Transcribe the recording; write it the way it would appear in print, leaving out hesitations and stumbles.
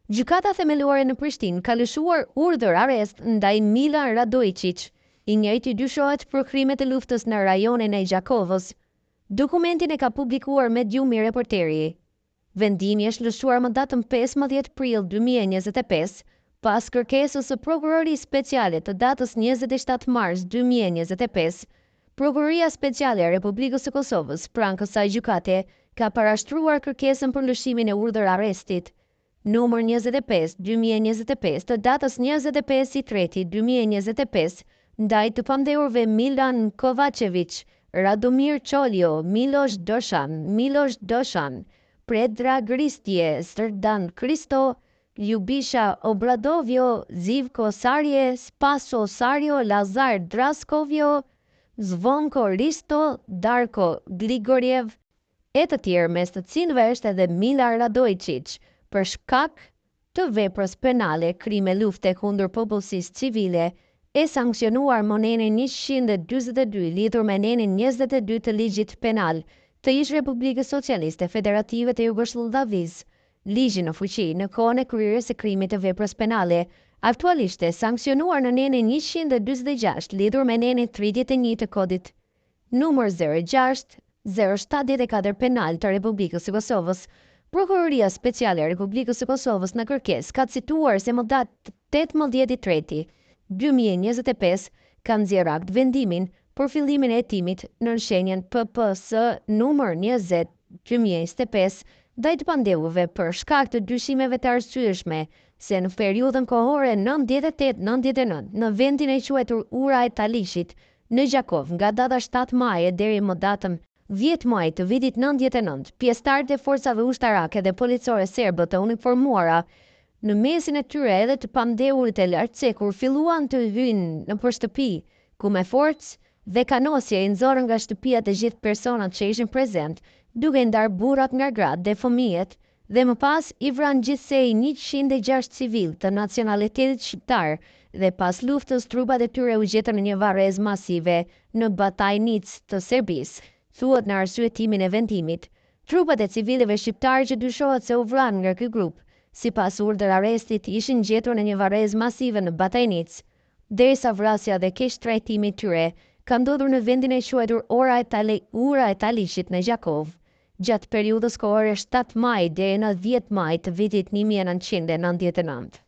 Gjykata themeluare në Prishtinë ka lëshuar urdhër arrest ndaj Milan Radojčić, i njëjti dyshohet për krimet e luftës në rajonin e Gjakovës. Dokumentin e ka publikuar mediumi Reporteri. Vendimi është lëshuar më datën 15 prill 2025, pas kërkesës së Prokurorisë Speciale të datës 27 mars 2025. Prokuroria Speciale e Republikës së Kosovës, pranë kësaj gjykate, ka parashtruar kërkesën për lëshimin e urdhër arrestit numër 25/2025 të datës 25/3/2025 ndaj të pamdehurve Milan Kovačević, Radomir Çoljo, Miloš Doshan, Predrag Gristje, Srdan Kristo, Ljubisha Obradovjo, Zivko Sarje, Spaso Sarjo, Lazar Draskovjo, Zvonko Risto, Darko Grigorjev, e të tjerë, mes të cilëve është edhe Milan Radojčić, për shkak të veprës penale krime lufte kundër popullsisë civile, e sankcionuar me nenin 142 lidhur me nenin 22 të ligjit penal të ish Republikës Socialiste Federative të Jugosllavisë. Ligji në fuqi në kohën e kryerjes së krimit të veprës penale, aktualisht e sankcionuar në nenin 146 lidhur me nenin 31 të kodit numër 06-074 penal të Republikës së Kosovës. Prokuroria Speciale e Republikës së Kosovës në kërkesë ka cituar se më datë 18/3/2025 ka nxjerrë akt vendimin për fillimin e hetimit në shenjën PPS numër 20/2025 ndaj të pandehurve për shkak të dyshimeve të arsyeshme se në periudhën kohore 98-99 në vendin e quajtur Ura e Talishit në Gjakov nga data 7 maje deri më datën 10 maj të vitit 99, pjesëtarët e forcave ushtarake dhe policore serbe të uniformuara, në mesin e tyre edhe të pamdehurit e lartcekur, filluan të hyjnë në shtëpi, ku me forcë dhe kanosje i nxorën nga shtëpia të gjithë personat që ishin prezent, duke ndarë burrat nga gratë dhe fëmijët, dhe më pas i vranë gjithsej 106 civil të nacionalitetit shqiptar, dhe pas luftës trupat e tyre u gjetën në një varrezë masive në Batajnicë të Serbisë. Thuhet në arsyetimin e vendimit, trupat e civilëve shqiptarë që dyshohet se u vranë nga ky grup, sipas urdhër arrestit, ishin gjetur në një varrezë masive në Batajnicë, derisa vrasja dhe keq trajtimi i tyre ka ndodhur në vendin e quajtur Ura e Talishit në Gjakov, gjatë periudhës kohore 7 maj deri në 10 maj të vitit 1999.